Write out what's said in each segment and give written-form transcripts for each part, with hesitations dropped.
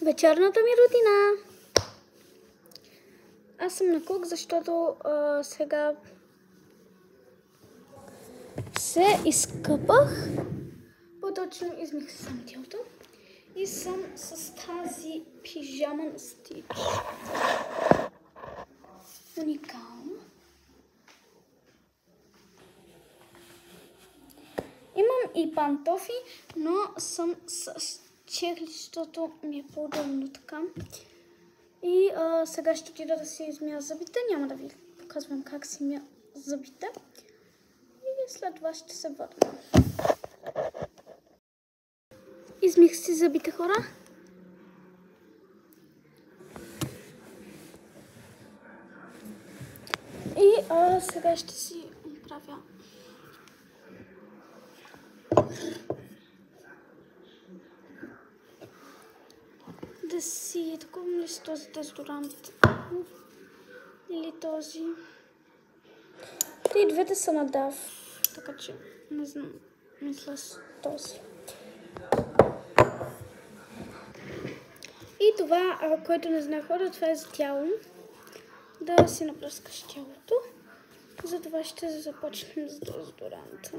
вечерната ми рутина. Аз съм на кук, защото сега се изкъпах. По-точно измих се сам тялото. И съм с тази пижама на Стич. Уникално. Имам и пантофи, но съм с чехли, защото ми е по-удобно така. И сега ще отида да си измия зъбите. Няма да ви показвам как си мия зъбите. И след това ще се върна. Измих си зъбите, хора. И сега ще си направя да си таковам ли с този дезодорант или този. И двете са на DAV, така че не знам, мисля с този. И това, което не знах, хора, това е за тяло. Да си напръскаш тялото. Затова ще започнем с дезодоранта.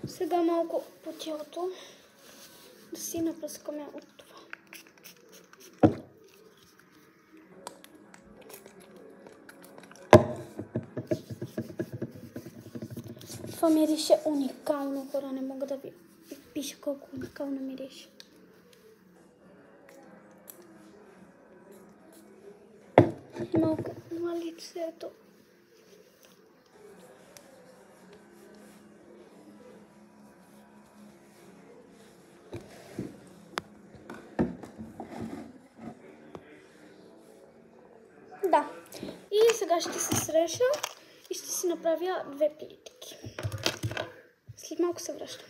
Сега малко по тялото да си напръскаме от това. Това мирише уникално, хора, не мога да ви пиша колко уникално мирише. Малко на лицето. Да. И сега ще се среша и ще си направя 2 плитки. След малко се връщам.